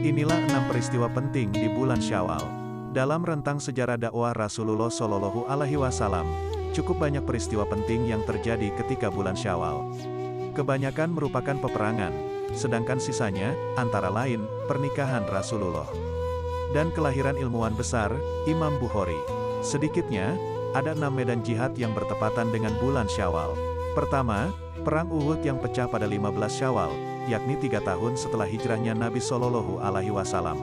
Inilah 6 peristiwa penting di bulan Syawal. Dalam rentang sejarah dakwah Rasulullah Shallallahu Alaihi Wasallam, cukup banyak peristiwa penting yang terjadi ketika bulan Syawal. Kebanyakan merupakan peperangan, sedangkan sisanya, antara lain, pernikahan Rasulullah dan kelahiran ilmuwan besar, Imam Bukhari. Sedikitnya, ada 6 medan jihad yang bertepatan dengan bulan Syawal. Pertama, Perang Uhud yang pecah pada 15 Syawal, yakni 3 tahun setelah hijrahnya Nabi Shallallahu Alaihi Wasallam.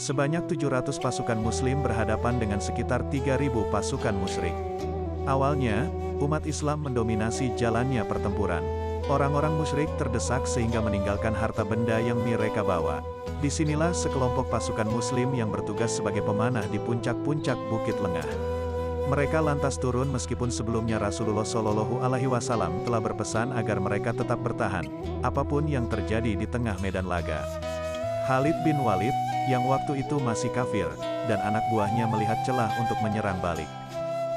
Sebanyak 700 pasukan muslim berhadapan dengan sekitar 3.000 pasukan musyrik. Awalnya, umat Islam mendominasi jalannya pertempuran. Orang-orang musyrik terdesak sehingga meninggalkan harta benda yang mereka bawa. Disinilah sekelompok pasukan muslim yang bertugas sebagai pemanah di puncak-puncak Bukit Lengah. Mereka lantas turun meskipun sebelumnya Rasulullah Shallallahu Alaihi Wasallam telah berpesan agar mereka tetap bertahan, apapun yang terjadi di tengah medan laga. Khalid bin Walid, yang waktu itu masih kafir, dan anak buahnya melihat celah untuk menyerang balik.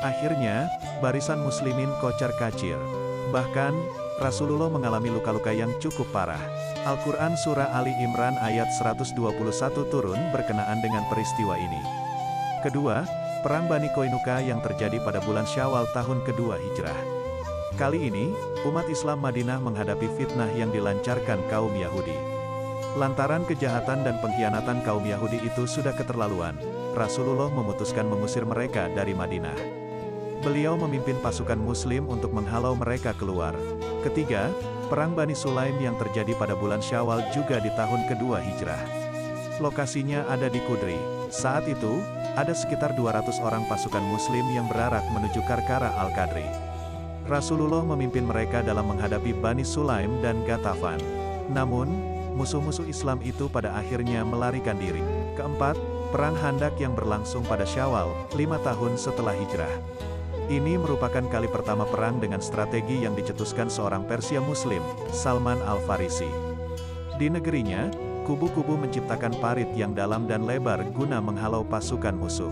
Akhirnya, barisan muslimin kocar-kacir. Bahkan, Rasulullah mengalami luka-luka yang cukup parah. Al-Quran Surah Ali Imran ayat 121 turun berkenaan dengan peristiwa ini. Kedua, Perang Bani Qainuqa yang terjadi pada bulan Syawal tahun kedua Hijrah. Kali ini, umat Islam Madinah menghadapi fitnah yang dilancarkan kaum Yahudi. Lantaran kejahatan dan pengkhianatan kaum Yahudi itu sudah keterlaluan, Rasulullah memutuskan mengusir mereka dari Madinah. Beliau memimpin pasukan muslim untuk menghalau mereka keluar. Ketiga, Perang Bani Sulaim yang terjadi pada bulan Syawal juga di tahun kedua Hijrah. Lokasinya ada di Qudri. Saat itu, ada sekitar 200 orang pasukan muslim yang berarak menuju Karkara Al-Qadri. Rasulullah memimpin mereka dalam menghadapi Bani Sulaim dan Ghatafan. Namun, musuh-musuh Islam itu pada akhirnya melarikan diri. Keempat, Perang Handak yang berlangsung pada Syawal, 5 tahun setelah hijrah. Ini merupakan kali pertama perang dengan strategi yang dicetuskan seorang Persia Muslim, Salman Al-Farisi. Di negerinya, kubu-kubu menciptakan parit yang dalam dan lebar guna menghalau pasukan musuh.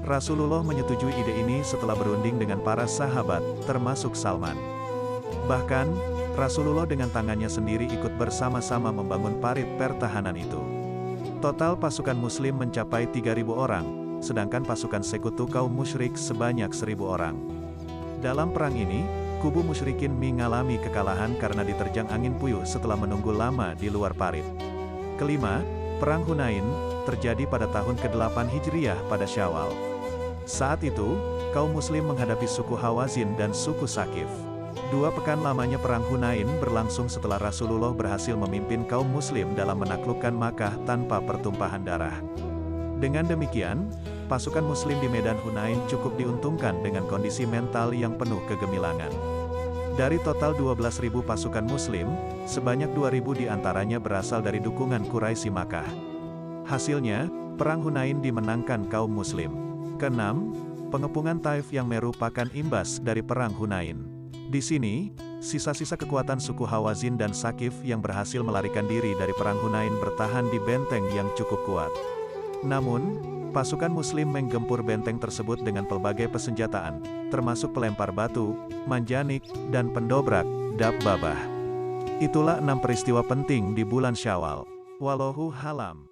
Rasulullah menyetujui ide ini setelah berunding dengan para sahabat, termasuk Salman. Bahkan, Rasulullah dengan tangannya sendiri ikut bersama-sama membangun parit pertahanan itu. Total pasukan muslim mencapai 3.000 orang, sedangkan pasukan sekutu kaum musyrik sebanyak 1.000 orang. Dalam perang ini, kubu musyrikin mengalami kekalahan karena diterjang angin puyuh setelah menunggu lama di luar parit. Kelima, Perang Hunain, terjadi pada tahun ke-8 Hijriah pada Syawal. Saat itu, kaum muslim menghadapi suku Hawazin dan suku Sakif. 2 pekan lamanya Perang Hunain berlangsung setelah Rasulullah berhasil memimpin kaum muslim dalam menaklukkan Makkah tanpa pertumpahan darah. Dengan demikian, pasukan muslim di medan Hunain cukup diuntungkan dengan kondisi mental yang penuh kegemilangan. Dari total 12.000 pasukan muslim, sebanyak 2.000 diantaranya berasal dari dukungan Quraisy Makkah. Hasilnya, Perang Hunain dimenangkan kaum muslim. Keenam, pengepungan Taif yang merupakan imbas dari Perang Hunain. Di sini, sisa-sisa kekuatan suku Hawazin dan Sakif yang berhasil melarikan diri dari Perang Hunain bertahan di benteng yang cukup kuat. Namun, pasukan muslim menggempur benteng tersebut dengan pelbagai persenjataan, termasuk pelempar batu, manjanik, dan pendobrak, dabbabah. Itulah 6 peristiwa penting di bulan Syawal. Wallahu a'lam.